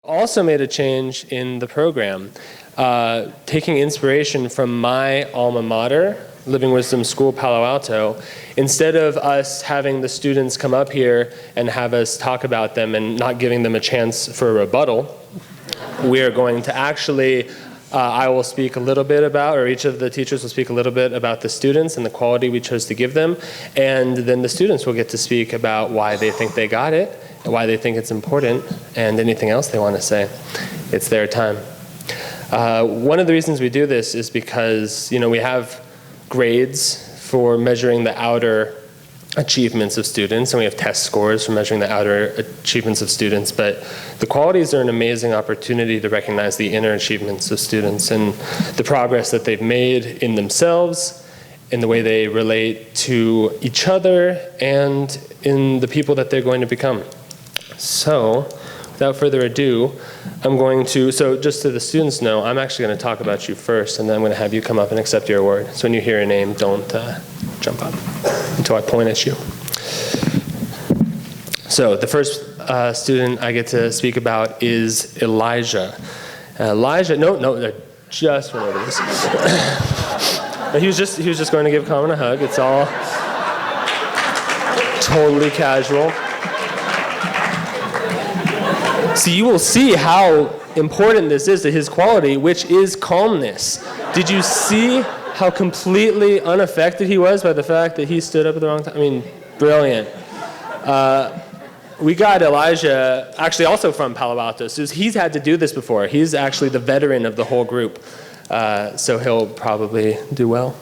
Also made a change in the program, taking inspiration from my alma mater, Living Wisdom School, Palo Alto. Instead of us having the students come up here and have us talk about them and not giving them a chance for a rebuttal, we are going to actually, I will speak a little bit about, or each of the teachers will speak a little bit about the students and the quality we chose to give them, and then the students will get to speak about why they think they got it, why they think it's important, and anything else they want to say. It's their time. One of the reasons we do this is because, we have grades for measuring the outer achievements of students, and we have test scores for measuring the outer achievements of students, but the qualities are an amazing opportunity to recognize the inner achievements of students and the progress that they've made in themselves, in the way they relate to each other, and in the people that they're going to become. So, without further ado, so just so the students know, I'm actually going to talk about you first, and then I'm going to have you come up and accept your award. So when you hear your name, don't jump up until I point at you. So the first student I get to speak about is Elijah. No, I just went over this. he was just going to give Carmen a hug. It's all totally casual. So you will see how important this is to his quality, which is calmness. Did you see how completely unaffected he was by the fact that he stood up at the wrong time? I mean, brilliant. We got Elijah, actually also from Palo Alto, so he's had to do this before. He's actually the veteran of the whole group, so he'll probably do well.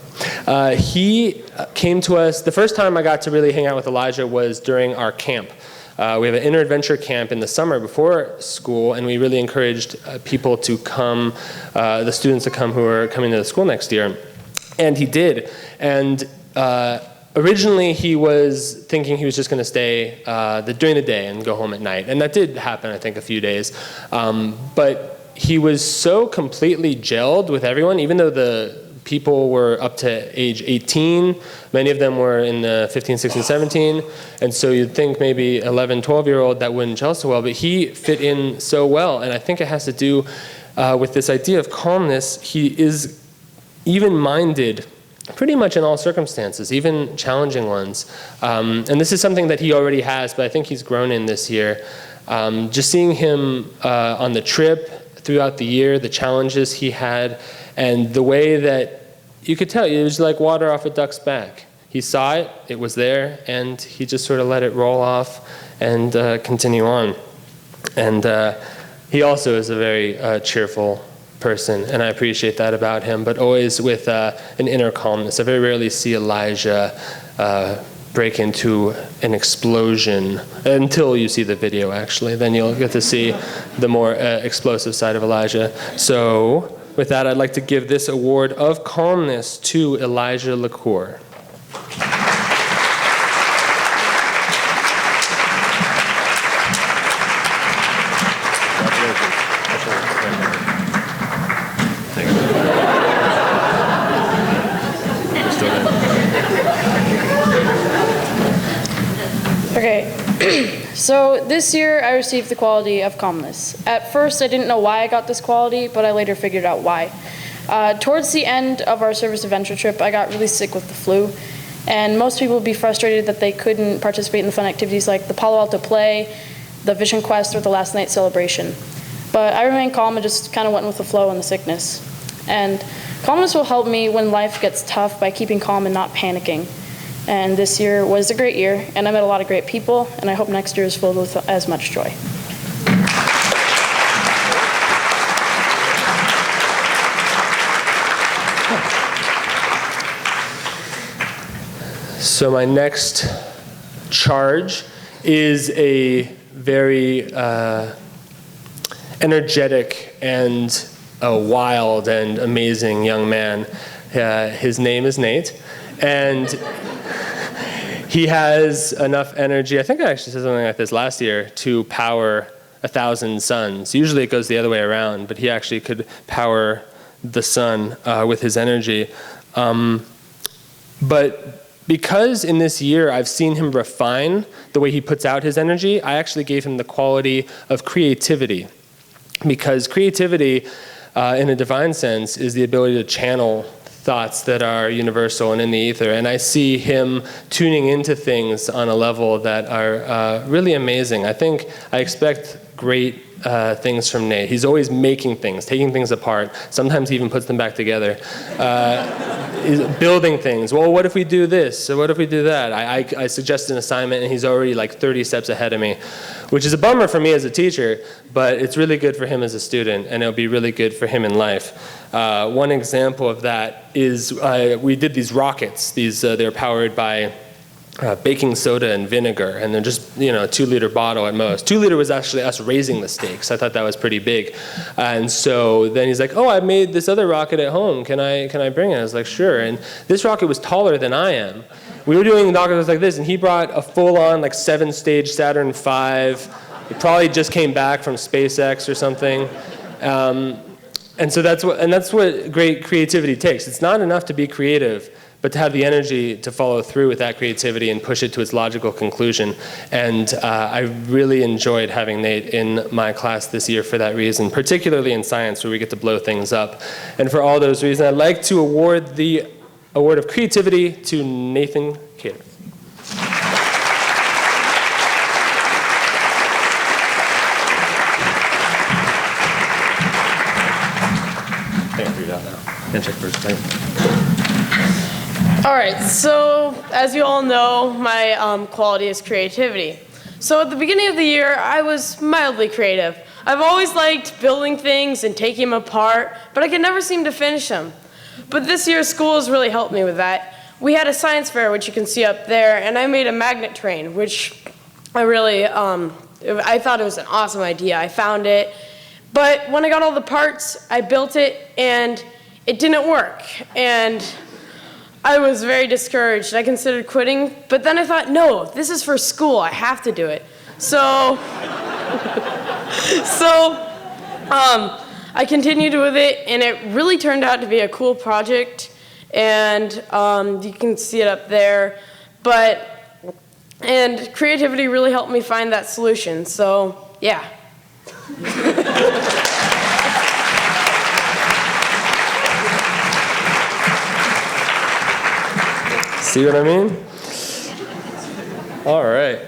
He came to us, the first time I got to really hang out with Elijah was during our camp. We have an inner adventure camp in the summer before school, and we really encouraged people to come, the students to come who are coming to the school next year. And he did. And originally he was thinking he was just going to stay during the day and go home at night. And that did happen, I think, a few days. But he was so completely gelled with everyone, even though the people were up to age 18. Many of them were in the 15, 16, 17. And so you'd think maybe 11, 12-year-old that wouldn't gel so well, but he fit in so well. And I think it has to do with this idea of calmness. He is even-minded pretty much in all circumstances, even challenging ones. And this is something that he already has, but I think he's grown in this year. Just seeing him on the trip throughout the year, the challenges he had, and the way that you could tell, it was like water off a duck's back. He saw it, it was there, and he just sort of let it roll off and continue on. And he also is a very cheerful person, and I appreciate that about him, but always with an inner calmness. I very rarely see Elijah break into an explosion until you see the video, actually. Then you'll get to see the more explosive side of Elijah. So, with that, I'd like to give this award of calmness to Elijah LaCour. Okay, so this year I received the quality of calmness. At first I didn't know why I got this quality, but I later figured out why. Towards the end of our service adventure trip, I got really sick with the flu, and most people would be frustrated that they couldn't participate in the fun activities like the Palo Alto play, the Vision Quest, or the last night celebration. But I remained calm and just kind of went with the flow in the sickness. And calmness will help me when life gets tough by keeping calm and not panicking. And this year was a great year, and I met a lot of great people, and I hope next year is filled with as much joy. So my next charge is a very energetic and a wild and amazing young man. His name is Nate, and he has enough energy, I think I actually said something like this last year, to power 1,000 suns. Usually it goes the other way around, but he actually could power the sun with his energy. But because in this year I've seen him refine the way he puts out his energy, I actually gave him the quality of creativity. because creativity, in a divine sense, is the ability to channel thoughts that are universal and in the ether. And I see him tuning into things on a level that are really amazing. I expect great things from Nate. He's always making things, taking things apart. Sometimes he even puts them back together. He's building things. Well, what if we do this? So what if we do that? I suggest an assignment, and he's already like 30 steps ahead of me, which is a bummer for me as a teacher, but it's really good for him as a student, and it'll be really good for him in life. One example of that is we did these rockets. They're powered by baking soda and vinegar, and they're just, a 2-liter bottle at most. 2 liter was actually us raising the stakes. I thought that was pretty big. And so then he's like, oh, I made this other rocket at home. Can I bring it? I was like, sure. And this rocket was taller than I am. We were doing rockets like this, and he brought a full-on 7-stage Saturn V. He probably just came back from SpaceX or something. And so that's what great creativity takes. It's not enough to be creative, but to have the energy to follow through with that creativity and push it to its logical conclusion. And I really enjoyed having Nate in my class this year for that reason, particularly in science, where we get to blow things up. And for all those reasons, I'd like to award the award of creativity to Nathan Kaden. I think I figured it out now. Can check first, right? All right, so as you all know, my quality is creativity. So at the beginning of the year, I was mildly creative. I've always liked building things and taking them apart, but I could never seem to finish them. But this year, school has really helped me with that. We had a science fair, which you can see up there, and I made a magnet train, which I really, I thought it was an awesome idea. I found it, but when I got all the parts, I built it, and it didn't work. And I was very discouraged. I considered quitting, but then I thought, no, this is for school. I have to do it. So, I continued with it, and it really turned out to be a cool project, and you can see it up there. And creativity really helped me find that solution. So, yeah. See what I mean? All right.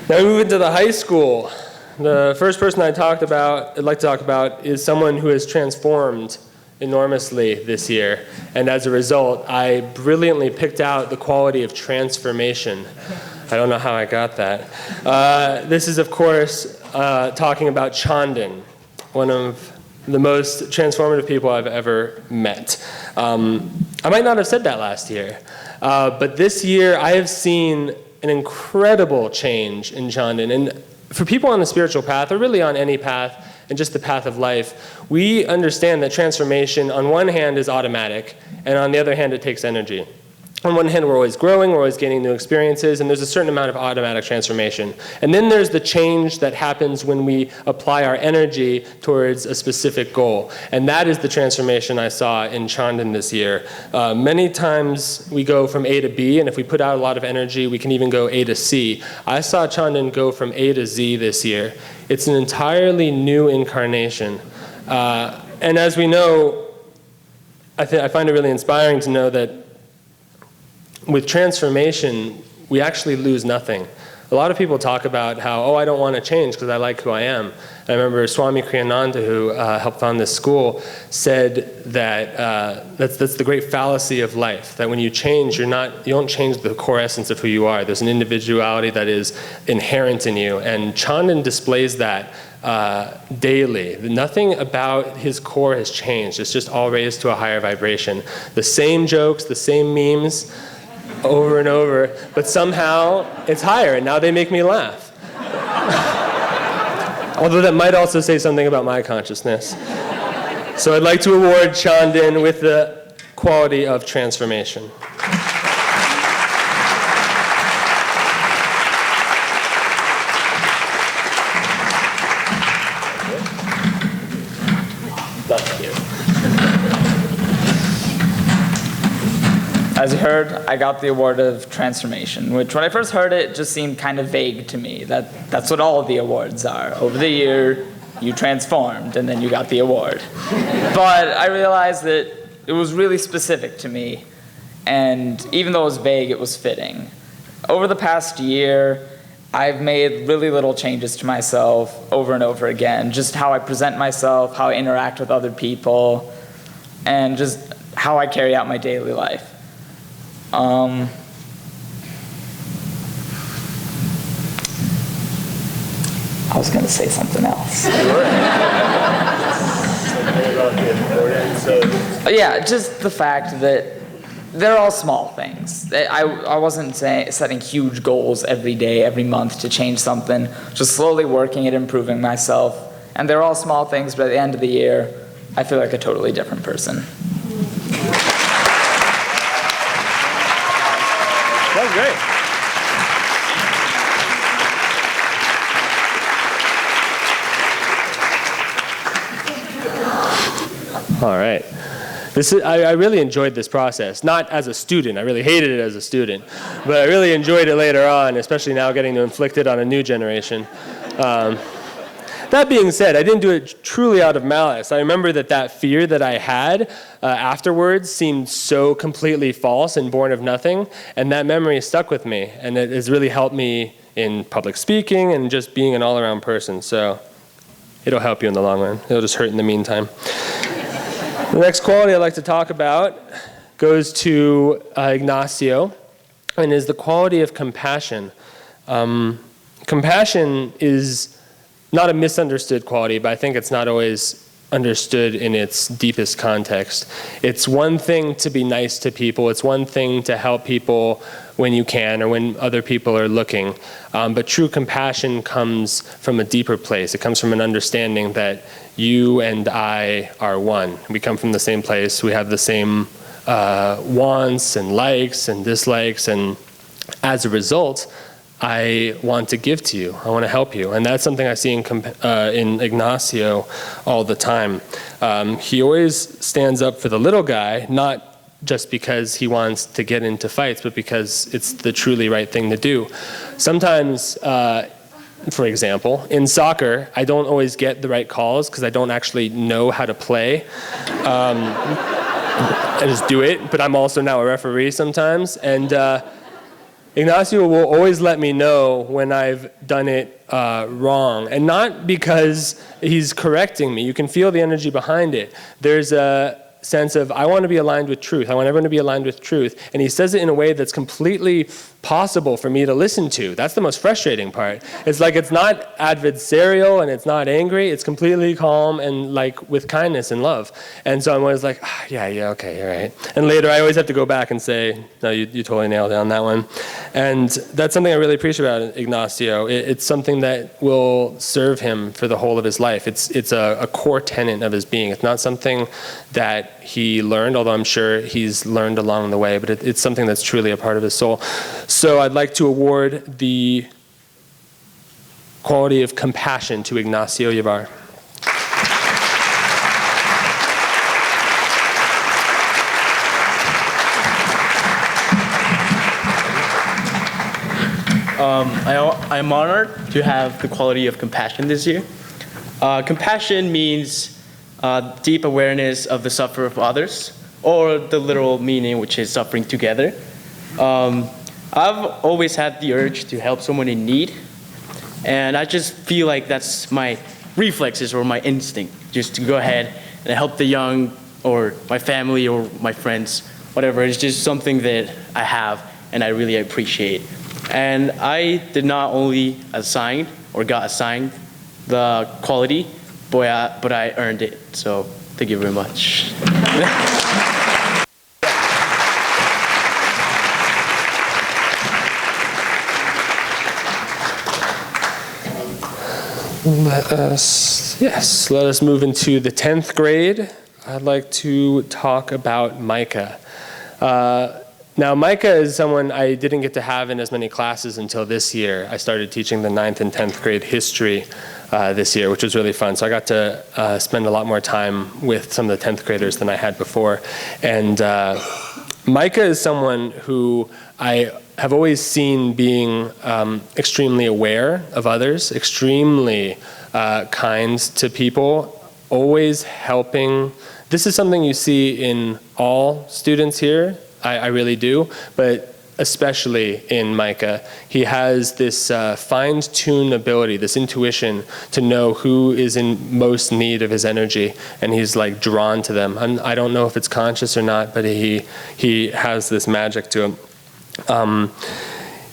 Now we move into the high school. The first person I'd like to talk about is someone who has transformed enormously this year. And as a result, I brilliantly picked out the quality of transformation. I don't know how I got that. This is, of course, talking about Chandan, one of the most transformative people I've ever met. I might not have said that last year, but this year I have seen an incredible change in Chandan. And for people on the spiritual path, or really on any path, and just the path of life, we understand that transformation on one hand is automatic, and on the other hand it takes energy. On one hand, we're always growing, we're always gaining new experiences, and there's a certain amount of automatic transformation. And then there's the change that happens when we apply our energy towards a specific goal. And that is the transformation I saw in Chandan this year. Many times we go from A to B, and if we put out a lot of energy, we can even go A to C. I saw Chandan go from A to Z this year. It's an entirely new incarnation. And as we know, I find it really inspiring to know that with transformation, we actually lose nothing. A lot of people talk about how, I don't want to change because I like who I am. And I remember Swami Kriyananda, who helped found this school, said that that's the great fallacy of life, that when you change, you don't change the core essence of who you are. There's an individuality that is inherent in you, and Chandan displays that daily. Nothing about his core has changed. It's just all raised to a higher vibration. The same jokes, the same memes, over and over, but somehow it's higher, and now they make me laugh. Although that might also say something about my consciousness. So I'd like to award Chandan with the quality of transformation. As you heard, I got the award of transformation, which when I first heard it just seemed kind of vague to me. That's what all of the awards are. Over the year, you transformed, and then you got the award. But I realized that it was really specific to me, and even though it was vague, it was fitting. Over the past year, I've made really little changes to myself over and over again, just how I present myself, how I interact with other people, and just how I carry out my daily life. I was going to say something else. Yeah, just the fact that they're all small things. I wasn't setting huge goals every day, every month to change something, just slowly working at improving myself. And they're all small things, but at the end of the year, I feel like a totally different person. That was great. All right. I really enjoyed this process, not as a student. I really hated it as a student, but I really enjoyed it later on, especially now getting to inflict it on a new generation. That being said, I didn't do it truly out of malice. I remember that fear that I had afterwards seemed so completely false and born of nothing, and that memory stuck with me, and it has really helped me in public speaking and just being an all-around person. So it'll help you in the long run. It'll just hurt in the meantime. The next quality I'd like to talk about goes to Ignacio, and is the quality of compassion. Compassion is not a misunderstood quality, but I think it's not always understood in its deepest context. It's one thing to be nice to people. It's one thing to help people when you can or when other people are looking. But true compassion comes from a deeper place. It comes from an understanding that you and I are one. We come from the same place. We have the same wants and likes and dislikes. And as a result, I want to give to you. I want to help you. And that's something I see in Ignacio all the time. He always stands up for the little guy, not just because he wants to get into fights, but because it's the truly right thing to do. Sometimes, for example, in soccer, I don't always get the right calls because I don't actually know how to play. I just do it, but I'm also now a referee sometimes. And Ignacio will always let me know when I've done it wrong, and not because he's correcting me. You can feel the energy behind it. There's a sense of, I want to be aligned with truth. I want everyone to be aligned with truth. And he says it in a way that's completely possible for me to listen to. That's the most frustrating part. It's like it's not adversarial and it's not angry. It's completely calm and like with kindness and love. And so I'm always like, yeah, okay, you're right. And later I always have to go back and say, no, you totally nailed it on that one. And that's something I really appreciate about Ignacio. It's something that will serve him for the whole of his life. It's a core tenet of his being. It's not something that he learned, although I'm sure he's learned along the way, but it's something that's truly a part of his soul. So I'd like to award the quality of compassion to Ignacio Yavar. I'm honored to have the quality of compassion this year. Compassion means deep awareness of the suffering of others, or the literal meaning, which is suffering together. I've always had the urge to help someone in need, and I just feel like that's my reflexes or my instinct, just to go ahead and help the young or my family or my friends, whatever. It's just something that I have and I really appreciate. And I did not only got assigned the quality, but I earned it. So thank you very much. Let us move into the 10th grade. I'd like to talk about Micah. Now, Micah is someone I didn't get to have in as many classes until this year. I started teaching the 9th and 10th grade history this year, which was really fun. So I got to spend a lot more time with some of the 10th graders than I had before. And Micah is someone who I have always seen being extremely aware of others, extremely kind to people, always helping. This is something you see in all students here, I really do, but especially in Micah. He has this fine-tuned ability, this intuition to know who is in most need of his energy, and he's like drawn to them. I don't know if it's conscious or not, but he has this magic to him.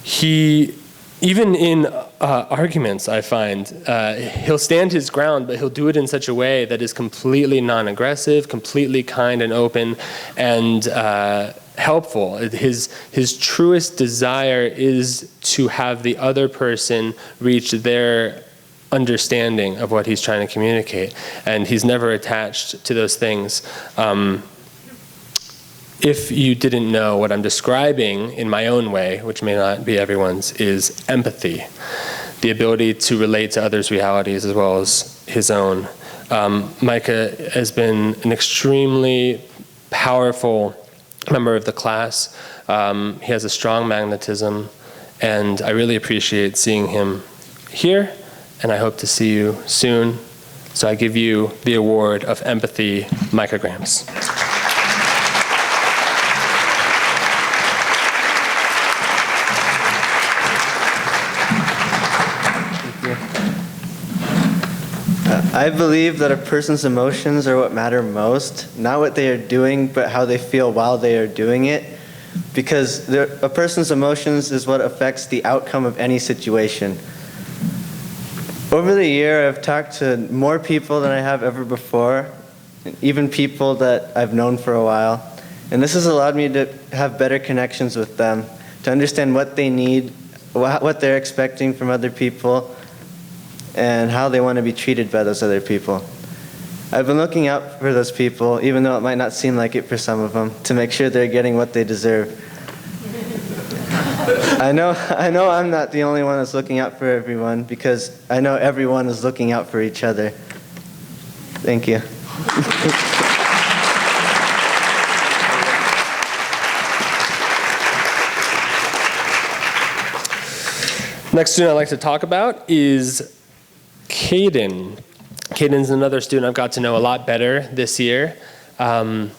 He, even in arguments, I find, he'll stand his ground, but he'll do it in such a way that is completely non-aggressive, completely kind and open, and helpful. His truest desire is to have the other person reach their understanding of what he's trying to communicate, and he's never attached to those things. If you didn't know, what I'm describing in my own way, which may not be everyone's, is empathy, the ability to relate to others' realities as well as his own. Micah has been an extremely powerful member of the class. He has a strong magnetism, and I really appreciate seeing him here, and I hope to see you soon. So I give you the award of empathy micrograms. I believe that a person's emotions are what matter most, not what they are doing, but how they feel while they are doing it. Because a person's emotions is what affects the outcome of any situation. Over the year, I've talked to more people than I have ever before, even people that I've known for a while. And this has allowed me to have better connections with them, to understand what they need, what they're expecting from other people, and how they want to be treated by those other people. I've been looking out for those people, even though it might not seem like it for some of them, to make sure they're getting what they deserve. I know I'm not the only one that's looking out for everyone, because I know everyone is looking out for each other. Thank you. Next student I'd like to talk about is Kaden. Kaden's another student I've got to know a lot better this year.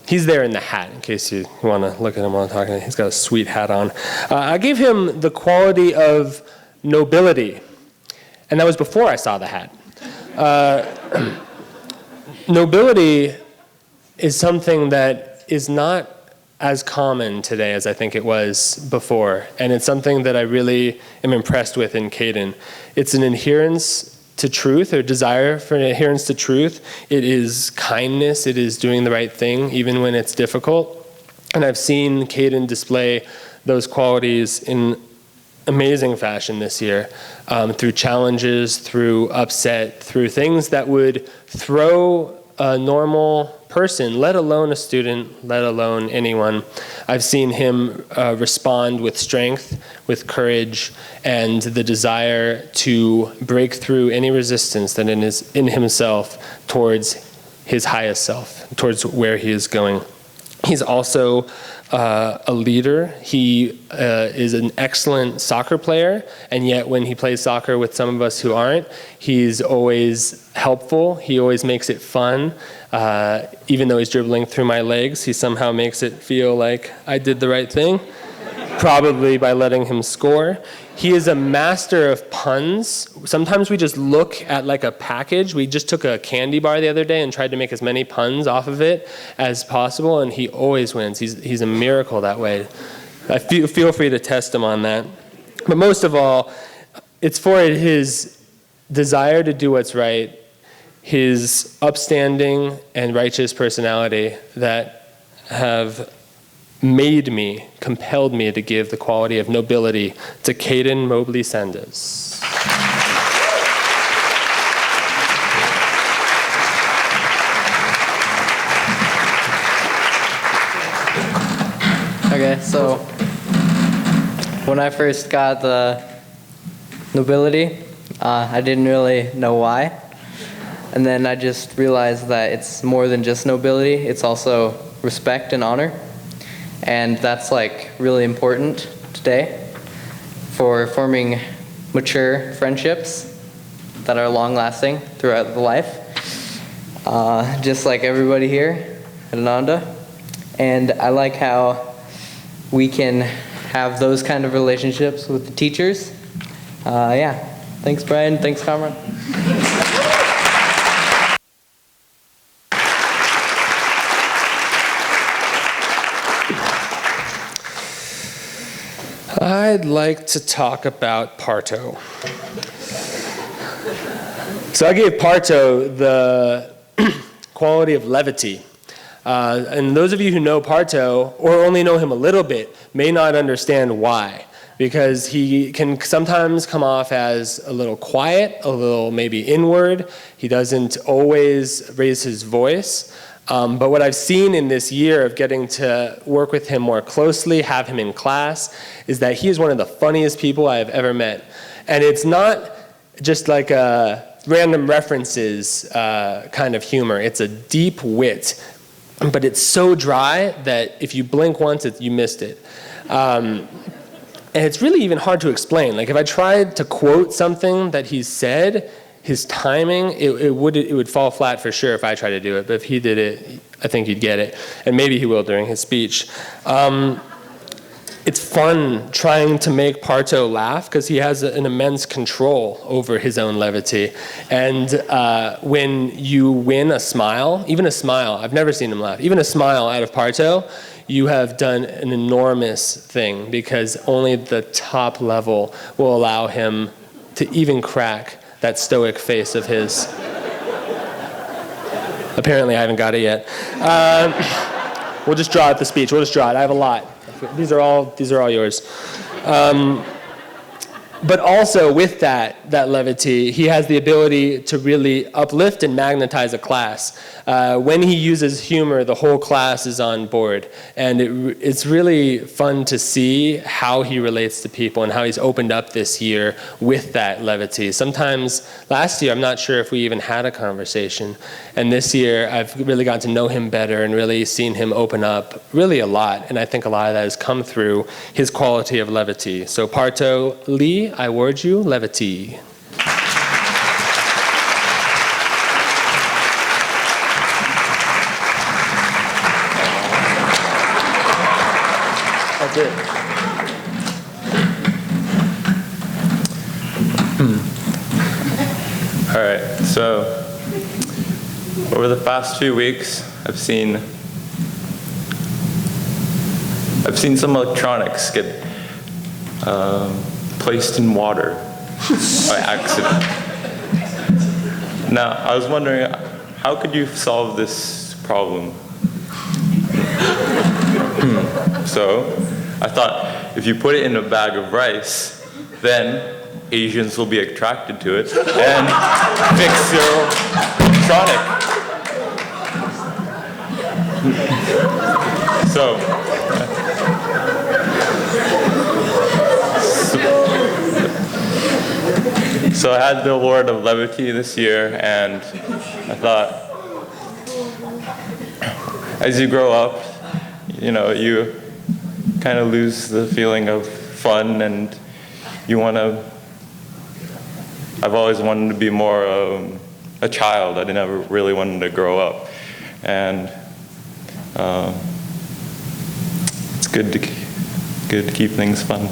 He's there in the hat, in case you want to look at him while I'm talking. He's got a sweet hat on. I gave him the quality of nobility, and that was before I saw the hat. Nobility is something that is not as common today as I think it was before, and it's something that I really am impressed with in Kaden. It's an adherence to truth, or desire for an adherence to truth. It is kindness. It is doing the right thing, even when it's difficult. And I've seen Kaden display those qualities in amazing fashion this year, through challenges, through upset, through things that would throw a normal person, let alone a student, let alone anyone. I've seen him respond with strength, with courage, and the desire to break through any resistance that is in himself towards his highest self, towards where he is going. He's also a leader. He is an excellent soccer player, and yet when he plays soccer with some of us who aren't, he's always helpful. He always makes it fun. Even though he's dribbling through my legs, he somehow makes it feel like I did the right thing, probably by letting him score. He is a master of puns. Sometimes we just look at like a package. We just took a candy bar the other day and tried to make as many puns off of it as possible, and he always wins. He's a miracle that way. I feel free to test him on that. But most of all, it's for his desire to do what's right, his upstanding and righteous personality that have compelled me to give the quality of nobility to Kaden Mobley Sanders. Okay, so when I first got the nobility, I didn't really know why. And then I just realized that it's more than just nobility, it's also respect and honor. And that's like really important today. for forming mature friendships that are long-lasting throughout the life, just like everybody here at Ananda. And I like how we can have those kind of relationships with the teachers. Yeah, thanks Brian, thanks Kamran. I'd like to talk about Parto. So I gave Parto the quality of levity. And those of you who know Parto, or only know him a little bit, may not understand why. Because he can sometimes come off as a little quiet, a little maybe inward. He doesn't always raise his voice. But what I've seen in this year of getting to work with him more closely, have him in class, is that he is one of the funniest people I have ever met. And it's not just like a random references kind of humor. It's a deep wit, but it's so dry that if you blink once, you missed it. And it's really even hard to explain. Like if I tried to quote something that he said, his timing, it would fall flat for sure if I tried to do it. But if he did it, I think he'd get it. And maybe he will during his speech. It's fun trying to make Parto laugh because he has an immense control over his own levity. And when you win a smile, even a smile, I've never seen him laugh, even a smile out of Parto, you have done an enormous thing because only the top level will allow him to even crack that stoic face of his. Apparently I haven't got it yet. We'll just draw out the speech. We'll just draw it. I have a lot. These are all yours. But also with that levity, he has the ability to really uplift and magnetize a class. When he uses humor, the whole class is on board. And it's really fun to see how he relates to people and how he's opened up this year with that levity. Sometimes last year, I'm not sure if we even had a conversation. And this year, I've really gotten to know him better and really seen him open up really a lot. And I think a lot of that has come through his quality of levity. So Parto Lee, I award you levity. That's it. All right, so over the past few weeks, I've seen some electronics get placed in water by accident. Now, I was wondering, how could you solve this problem? So, I thought if you put it in a bag of rice, then Asians will be attracted to it and fix your electronic. So I had the award of levity this year, and I thought, as you grow up, you kind of lose the feeling of fun, and I've always wanted to be more a child. I never really wanted to grow up, and it's good to keep things fun.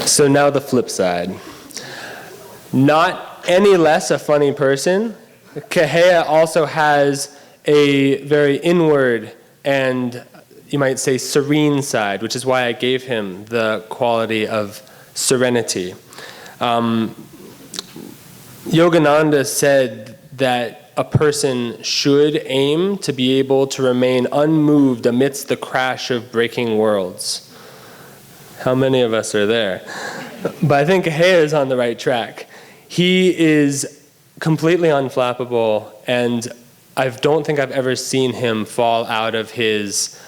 So now the flip side. Not any less a funny person, Kahea also has a very inward and you might say serene side, which is why I gave him the quality of serenity. Yogananda said that a person should aim to be able to remain unmoved amidst the crash of breaking worlds. How many of us are there? But I think Kahea is on the right track. He is completely unflappable, and I don't think I've ever seen him fall out of his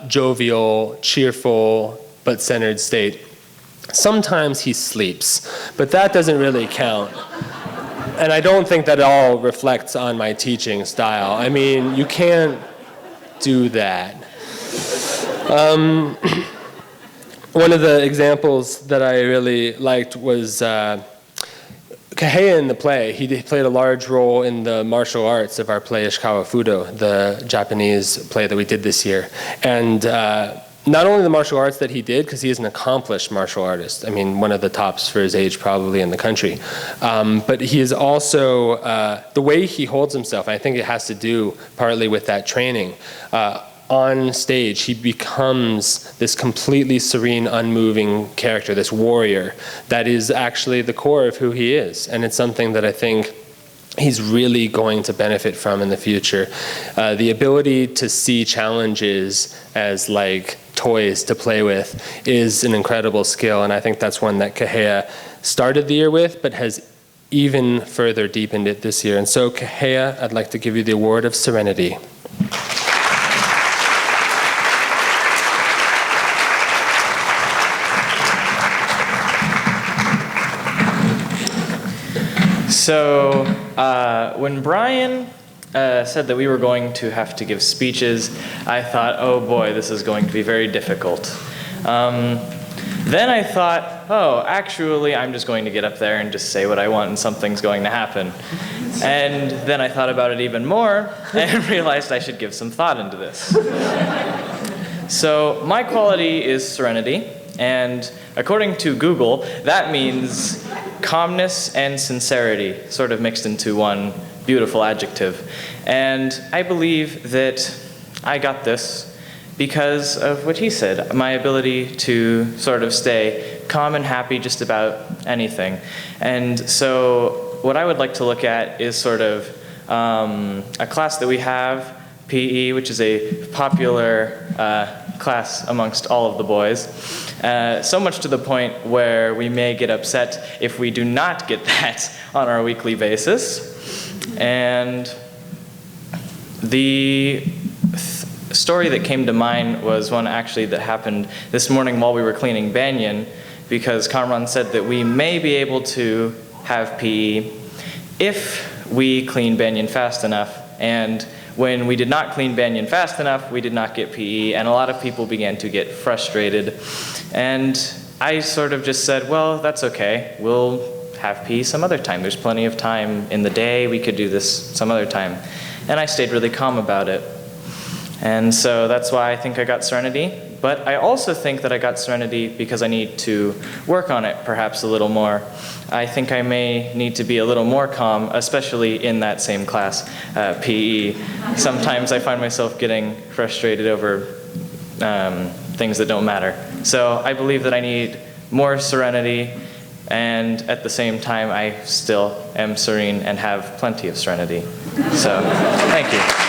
jovial, cheerful, but centered state. Sometimes he sleeps, but that doesn't really count. And I don't think that all reflects on my teaching style. I mean, you can't do that. One of the examples that I really liked was Kahea in the play. He played a large role in the martial arts of our play Ishikawa Fudo, the Japanese play that we did this year. And not only the martial arts that he did, because he is an accomplished martial artist. I mean, one of the tops for his age probably in the country. But he is also, the way he holds himself, I think it has to do partly with that training. On stage, he becomes this completely serene, unmoving character, this warrior that is actually the core of who he is. And it's something that I think he's really going to benefit from in the future. The ability to see challenges as like toys to play with is an incredible skill, and I think that's one that Kahea started the year with, but has even further deepened it this year. And so Kahea, I'd like to give you the award of Serenity. So when Brian said that we were going to have to give speeches, I thought, oh boy, this is going to be very difficult. Then I thought, oh, actually, I'm just going to get up there and just say what I want and something's going to happen. And then I thought about it even more and realized I should give some thought into this. So my quality is serenity, and according to Google, that means calmness and sincerity, sort of mixed into one beautiful adjective. And I believe that I got this because of what he said, my ability to sort of stay calm and happy just about anything. And so what I would like to look at is sort of a class that we have, PE, which is a popular class amongst all of the boys, so much to the point where we may get upset if we do not get that on our weekly basis. And the story that came to mind was one actually that happened this morning while we were cleaning Banyan, because Kamran said that we may be able to have PE if we clean Banyan fast enough, and when we did not clean Banyan fast enough, we did not get PE, and a lot of people began to get frustrated. And I sort of just said, well, that's okay. We'll have PE some other time. There's plenty of time in the day. We could do this some other time. And I stayed really calm about it. And so that's why I think I got serenity. But I also think that I got serenity because I need to work on it perhaps a little more. I think I may need to be a little more calm, especially in that same class, PE. Sometimes I find myself getting frustrated over things that don't matter. So I believe that I need more serenity, and at the same time I still am serene and have plenty of serenity. So, thank you.